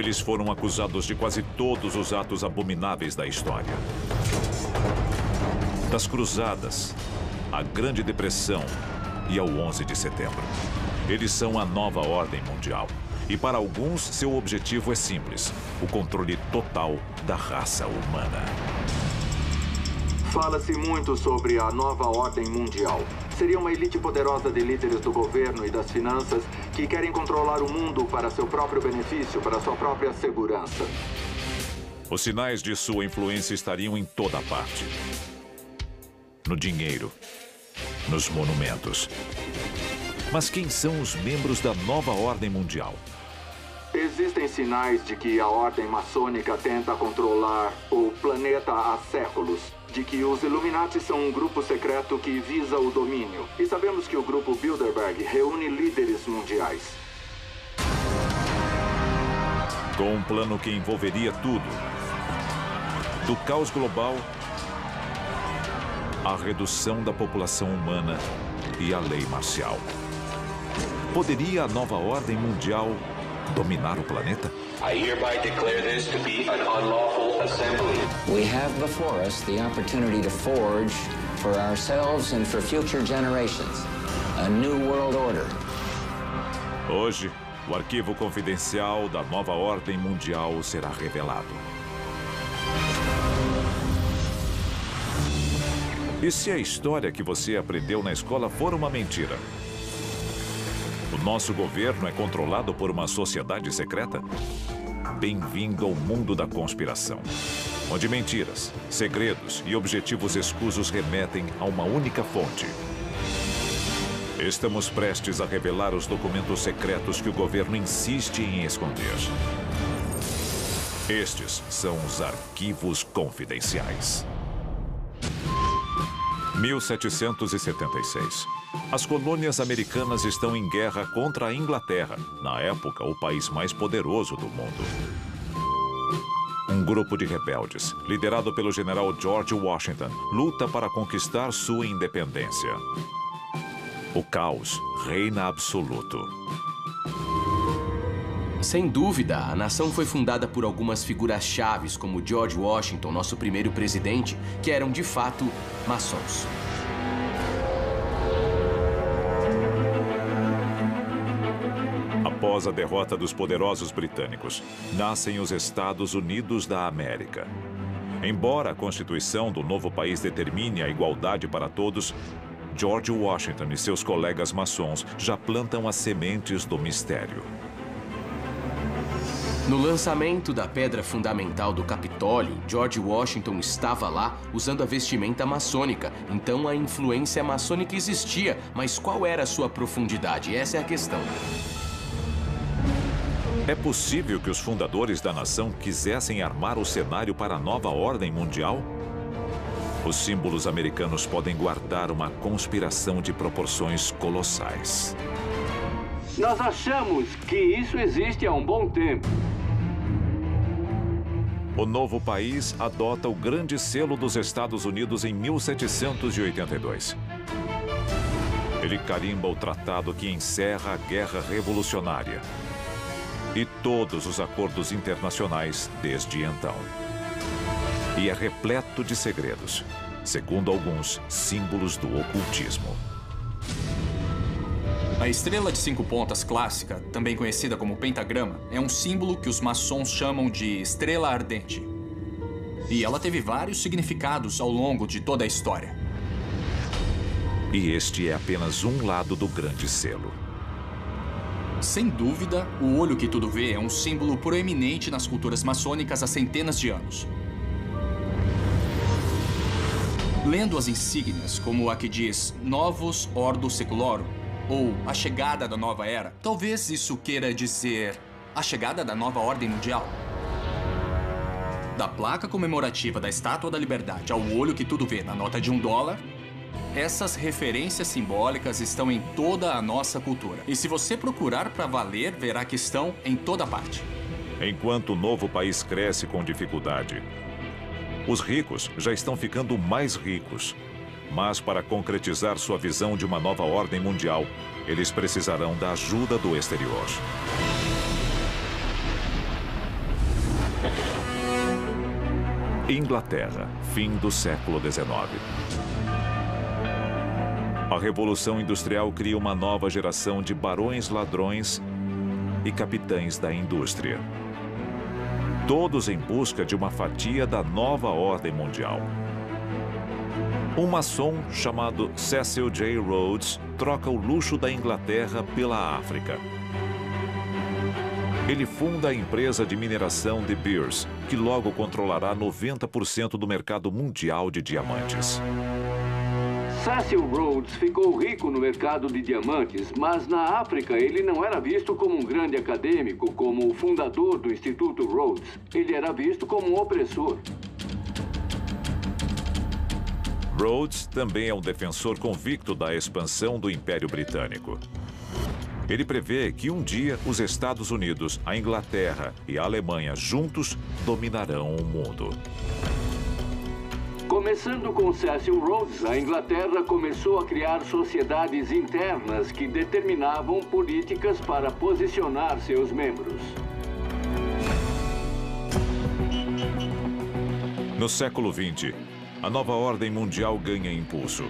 Eles foram acusados de quase todos os atos abomináveis da história. Das cruzadas, à Grande Depressão e ao 11 de setembro. Eles são a nova ordem mundial. E para alguns, seu objetivo é simples: o controle total da raça humana. Fala-se muito sobre a nova ordem mundial. Seria uma elite poderosa de líderes do governo e das finanças que querem controlar o mundo para seu próprio benefício, para sua própria segurança. Os sinais de sua influência estariam em toda parte. No dinheiro, nos monumentos. Mas quem são os membros da nova ordem mundial? Existem sinais de que a ordem maçônica tenta controlar o planeta há séculos. De que os Illuminati são um grupo secreto que visa o domínio. E sabemos que o grupo Bilderberg reúne líderes mundiais. Com um plano que envolveria tudo. Do caos global à redução da população humana e à lei marcial. Poderia a nova ordem mundial dominar o planeta? I hereby declare this to be an unlawful assembly. We have before us the opportunity to forge for ourselves and for future generations a new world order. Hoje, o arquivo confidencial da nova ordem mundial será revelado. E se a história que você aprendeu na escola for uma mentira? O nosso governo é controlado por uma sociedade secreta? Bem-vindo ao mundo da conspiração, onde mentiras, segredos e objetivos escusos remetem a uma única fonte. Estamos prestes a revelar os documentos secretos que o governo insiste em esconder. Estes são os arquivos confidenciais. 1776. As colônias americanas estão em guerra contra a Inglaterra, na época o país mais poderoso do mundo. Um grupo de rebeldes, liderado pelo general George Washington, luta para conquistar sua independência. O caos reina absoluto. Sem dúvida, a nação foi fundada por algumas figuras chaves, como George Washington, nosso primeiro presidente, que eram de fato maçons. Após a derrota dos poderosos britânicos, nascem os Estados Unidos da América. Embora a Constituição do novo país determine a igualdade para todos, George Washington e seus colegas maçons já plantam as sementes do mistério. No lançamento da pedra fundamental do Capitólio, George Washington estava lá usando a vestimenta maçônica. Então a influência maçônica existia, mas qual era a sua profundidade? Essa é a questão. É possível que os fundadores da nação quisessem armar o cenário para a nova ordem mundial? Os símbolos americanos podem guardar uma conspiração de proporções colossais. Nós achamos que isso existe há um bom tempo. O novo país adota o Grande Selo dos Estados Unidos em 1782. Ele carimba o tratado que encerra a Guerra Revolucionária e todos os acordos internacionais desde então. E é repleto de segredos, segundo alguns, símbolos do ocultismo. A estrela de 5 pontas clássica, também conhecida como pentagrama, é um símbolo que os maçons chamam de estrela ardente. E ela teve vários significados ao longo de toda a história. E este é apenas um lado do Grande Selo. Sem dúvida, o olho que tudo vê é um símbolo proeminente nas culturas maçônicas há centenas de anos. Lendo as insígnias, como a que diz Novus Ordo Seclorum, ou a chegada da nova era, talvez isso queira dizer a chegada da nova ordem mundial. Da placa comemorativa da Estátua da Liberdade ao olho que tudo vê na nota de $1, essas referências simbólicas estão em toda a nossa cultura. E se você procurar para valer, verá que estão em toda parte. Enquanto o novo país cresce com dificuldade, os ricos já estão ficando mais ricos. Mas para concretizar sua visão de uma nova ordem mundial, eles precisarão da ajuda do exterior. Inglaterra, fim do século XIX. A Revolução Industrial cria uma nova geração de barões ladrões e capitães da indústria. Todos em busca de uma fatia da nova ordem mundial. Um maçom chamado Cecil J. Rhodes troca o luxo da Inglaterra pela África. Ele funda a empresa de mineração De Beers, que logo controlará 90% do mercado mundial de diamantes. Cecil Rhodes ficou rico no mercado de diamantes, mas na África ele não era visto como um grande acadêmico, como o fundador do Instituto Rhodes. Ele era visto como um opressor. Rhodes também é um defensor convicto da expansão do Império Britânico. Ele prevê que um dia os Estados Unidos, a Inglaterra e a Alemanha juntos dominarão o mundo. Começando com Cecil Rhodes, a Inglaterra começou a criar sociedades internas que determinavam políticas para posicionar seus membros. No século XX, a nova ordem mundial ganha impulso.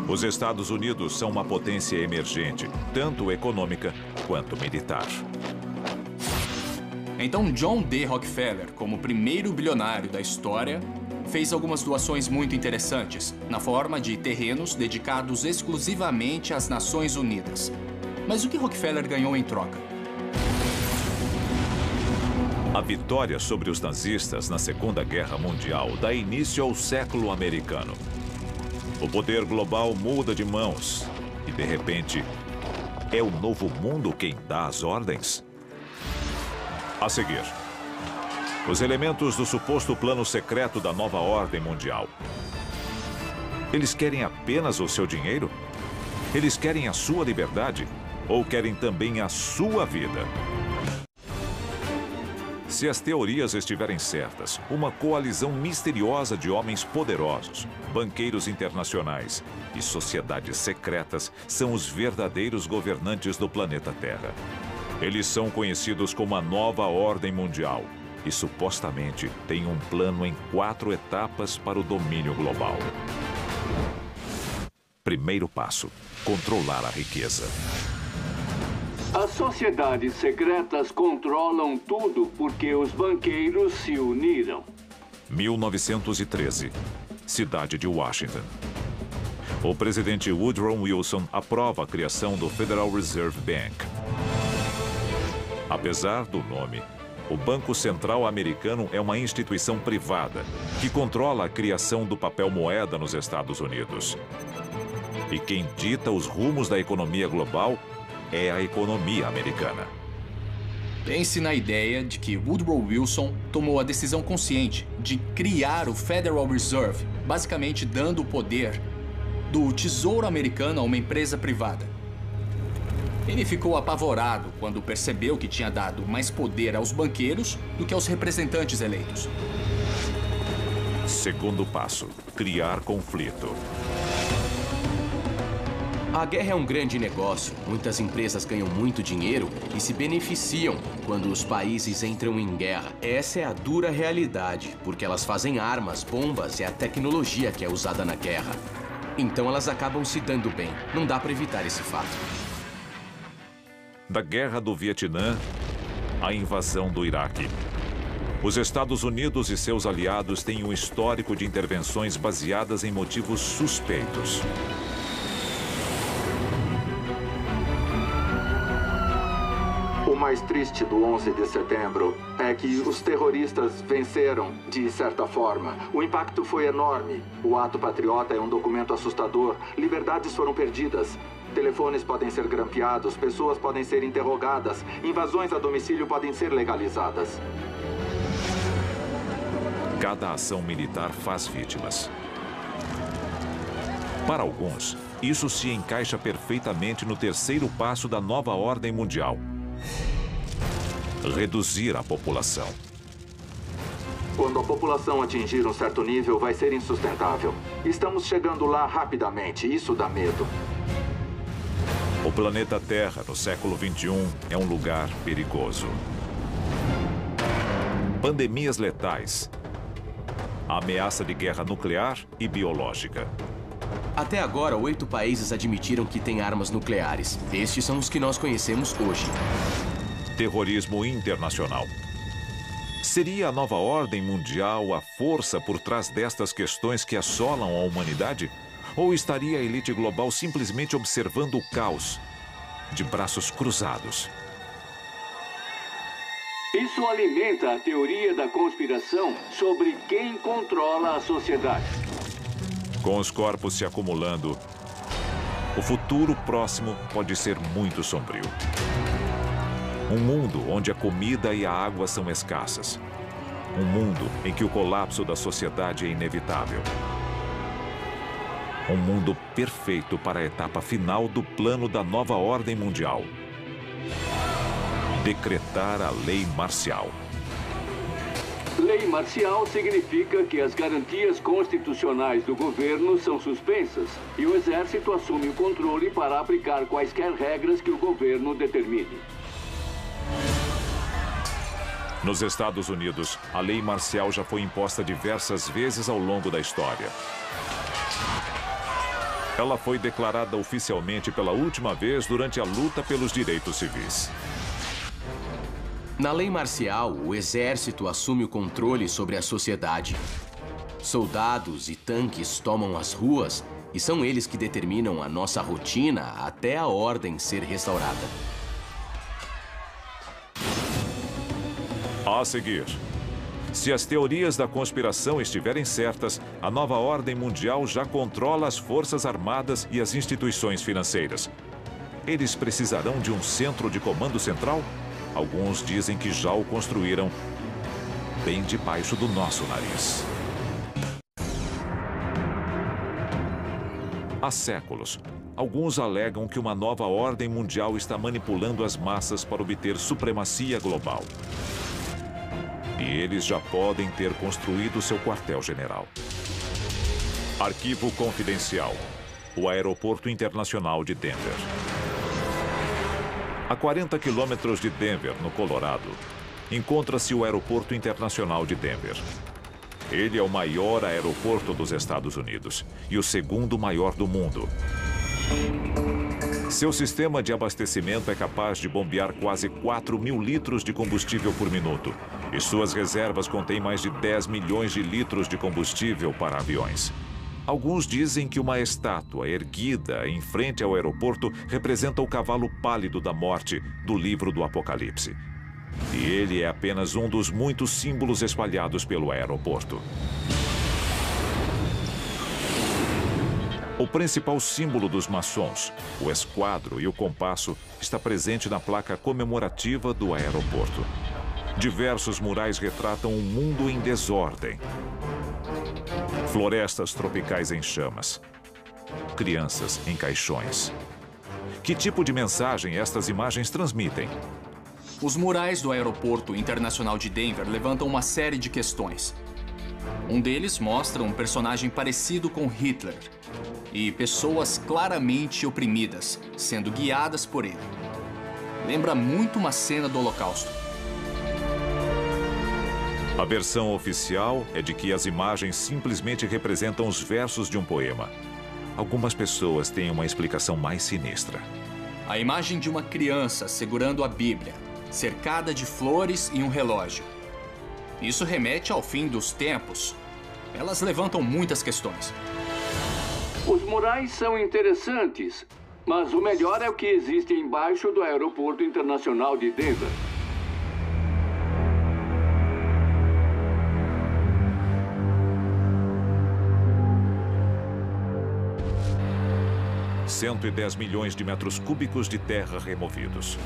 Os Estados Unidos são uma potência emergente, tanto econômica quanto militar. Então John D. Rockefeller, como o primeiro bilionário da história, fez algumas doações muito interessantes, na forma de terrenos dedicados exclusivamente às Nações Unidas. Mas o que Rockefeller ganhou em troca? A vitória sobre os nazistas na Segunda Guerra Mundial dá início ao século americano. O poder global muda de mãos e, de repente, é o novo mundo quem dá as ordens? A seguir, os elementos do suposto plano secreto da nova ordem mundial. Eles querem apenas o seu dinheiro? Eles querem a sua liberdade? Ou querem também a sua vida? Se as teorias estiverem certas, uma coalizão misteriosa de homens poderosos, banqueiros internacionais e sociedades secretas são os verdadeiros governantes do planeta Terra. Eles são conhecidos como a Nova Ordem Mundial e supostamente têm um plano em 4 etapas para o domínio global. Primeiro passo: controlar a riqueza. As sociedades secretas controlam tudo porque os banqueiros se uniram. 1913, cidade de Washington. O presidente Woodrow Wilson aprova a criação do Federal Reserve Bank. Apesar do nome, o Banco Central Americano é uma instituição privada que controla a criação do papel moeda nos Estados Unidos. E quem dita os rumos da economia global é a economia americana. Pense na ideia de que Woodrow Wilson tomou a decisão consciente de criar o Federal Reserve, basicamente dando o poder do Tesouro Americano a uma empresa privada. Ele ficou apavorado quando percebeu que tinha dado mais poder aos banqueiros do que aos representantes eleitos. Segundo passo: criar conflito. A guerra é um grande negócio. Muitas empresas ganham muito dinheiro e se beneficiam quando os países entram em guerra. Essa é a dura realidade, porque elas fazem armas, bombas e a tecnologia que é usada na guerra. Então elas acabam se dando bem. Não dá para evitar esse fato. Da Guerra do Vietnã à invasão do Iraque. Os Estados Unidos e seus aliados têm um histórico de intervenções baseadas em motivos suspeitos. O mais triste do 11 de setembro é que os terroristas venceram, de certa forma. O impacto foi enorme. O ato patriota é um documento assustador. Liberdades foram perdidas. Telefones podem ser grampeados, pessoas podem ser interrogadas, invasões a domicílio podem ser legalizadas. Cada ação militar faz vítimas. Para alguns, isso se encaixa perfeitamente no terceiro passo da nova ordem mundial: reduzir a população. Quando a população atingir um certo nível, vai ser insustentável. Estamos chegando lá rapidamente, isso dá medo. O planeta Terra, no século XXI, é um lugar perigoso. Pandemias letais, a ameaça de guerra nuclear e biológica. Até agora, 8 países admitiram que têm armas nucleares. Estes são os que nós conhecemos hoje. Terrorismo internacional. Seria a nova ordem mundial a força por trás destas questões que assolam a humanidade? Ou estaria a elite global simplesmente observando o caos, de braços cruzados? Isso alimenta a teoria da conspiração sobre quem controla a sociedade. Com os corpos se acumulando, o futuro próximo pode ser muito sombrio. Um mundo onde a comida e a água são escassas. Um mundo em que o colapso da sociedade é inevitável. Um mundo perfeito para a etapa final do plano da nova ordem mundial. Decretar a lei marcial. Lei marcial significa que as garantias constitucionais do governo são suspensas e o exército assume o controle para aplicar quaisquer regras que o governo determine. Nos Estados Unidos, a lei marcial já foi imposta diversas vezes ao longo da história. Ela foi declarada oficialmente pela última vez durante a luta pelos direitos civis. Na lei marcial, o exército assume o controle sobre a sociedade. Soldados e tanques tomam as ruas e são eles que determinam a nossa rotina até a ordem ser restaurada. A seguir, se as teorias da conspiração estiverem certas, a nova ordem mundial já controla as forças armadas e as instituições financeiras. Eles precisarão de um centro de comando central? Alguns dizem que já o construíram bem debaixo do nosso nariz. Há séculos, alguns alegam que uma nova ordem mundial está manipulando as massas para obter supremacia global. E eles já podem ter construído seu quartel-general. Arquivo confidencial. O Aeroporto Internacional de Denver. A 40 quilômetros de Denver, no Colorado, encontra-se o Aeroporto Internacional de Denver. Ele é o maior aeroporto dos Estados Unidos e o segundo maior do mundo. Seu sistema de abastecimento é capaz de bombear quase 4.000 litros de combustível por minuto. E suas reservas contêm mais de 10 milhões de litros de combustível para aviões. Alguns dizem que uma estátua erguida em frente ao aeroporto representa o cavalo pálido da morte do livro do Apocalipse. E ele é apenas um dos muitos símbolos espalhados pelo aeroporto. O principal símbolo dos maçons, o esquadro e o compasso, está presente na placa comemorativa do aeroporto. Diversos murais retratam um mundo em desordem. Florestas tropicais em chamas. Crianças em caixões. Que tipo de mensagem estas imagens transmitem? Os murais do Aeroporto Internacional de Denver levantam uma série de questões. Um deles mostra um personagem parecido com Hitler e pessoas claramente oprimidas, sendo guiadas por ele. Lembra muito uma cena do Holocausto. A versão oficial é de que as imagens simplesmente representam os versos de um poema. Algumas pessoas têm uma explicação mais sinistra. A imagem de uma criança segurando a Bíblia, cercada de flores e um relógio. Isso remete ao fim dos tempos. Elas levantam muitas questões. Os murais são interessantes, mas o melhor é o que existe embaixo do Aeroporto Internacional de Denver. $110 milhões de metros cúbicos de terra removidos.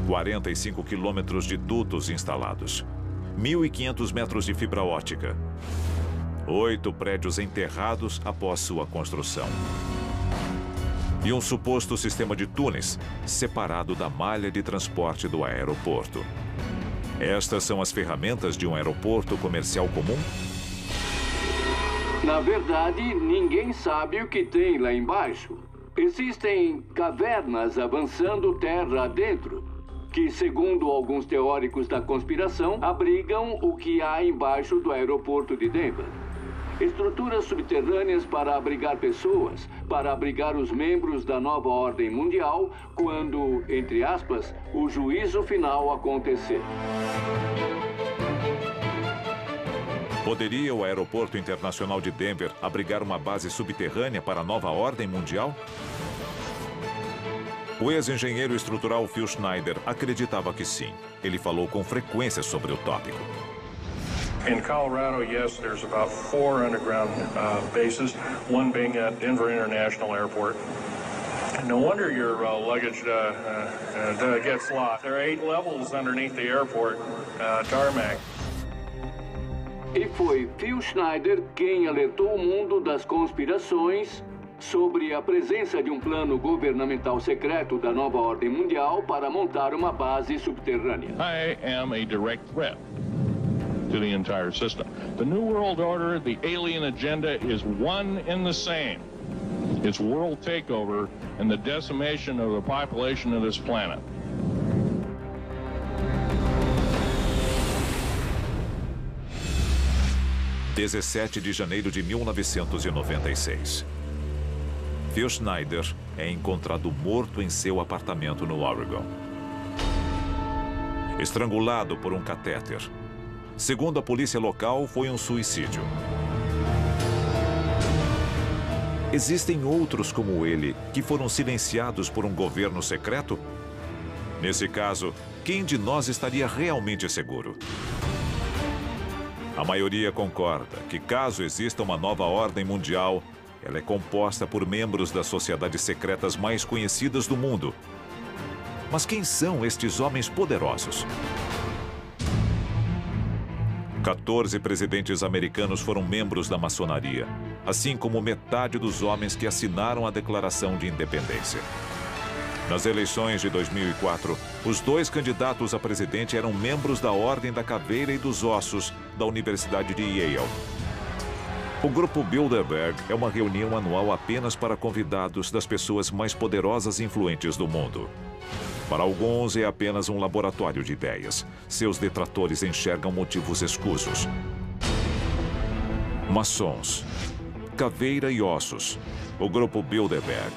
45 quilômetros de dutos instalados. 1.500 metros de fibra óptica. 8 prédios enterrados após sua construção. E um suposto sistema de túneis separado da malha de transporte do aeroporto. Estas são as ferramentas de um aeroporto comercial comum? Na verdade, ninguém sabe o que tem lá embaixo. Existem cavernas avançando terra adentro. que, segundo alguns teóricos da conspiração, abrigam o que há embaixo do aeroporto de Denver. Estruturas subterrâneas para abrigar pessoas, para abrigar os membros da nova ordem mundial quando, entre aspas, o juízo final acontecer. Poderia o Aeroporto Internacional de Denver abrigar uma base subterrânea para a nova ordem mundial? O ex-engenheiro estrutural Phil Schneider acreditava que sim. Ele falou com frequência sobre o tópico. In Colorado, yes, there's about 4 underground bases, one being at Denver International Airport. No wonder your luggage gets lost. There are 8 levels underneath the airport tarmac. E foi Phil Schneider quem alertou o mundo das conspirações sobre a presença de um plano governamental secreto da nova ordem mundial para montar uma base subterrânea. I am a direct threat to the entire system. The New World Order, the alien agenda is one and the same. It's world takeover and the decimation of the population of this planet. 17 de janeiro de 1996. Phil Schneider é encontrado morto em seu apartamento no Oregon. Estrangulado por um catéter. Segundo a polícia local, foi um suicídio. Existem outros como ele que foram silenciados por um governo secreto? Nesse caso, quem de nós estaria realmente seguro? A maioria concorda que, caso exista uma nova ordem mundial, ela é composta por membros das sociedades secretas mais conhecidas do mundo. Mas quem são estes homens poderosos? 14 presidentes americanos foram membros da maçonaria, assim como metade dos homens que assinaram a Declaração de Independência. Nas eleições de 2004, os 2 candidatos a presidente eram membros da Ordem da Caveira e dos Ossos da Universidade de Yale. O Grupo Bilderberg é uma reunião anual apenas para convidados das pessoas mais poderosas e influentes do mundo. Para alguns, é apenas um laboratório de ideias. Seus detratores enxergam motivos escusos. Maçons, Caveira e Ossos, o Grupo Bilderberg.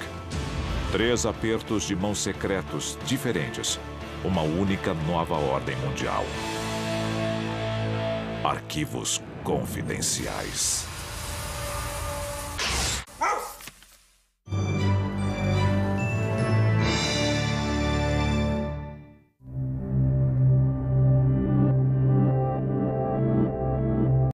3 apertos de mãos secretos diferentes. Uma única nova ordem mundial. Arquivos confidenciais.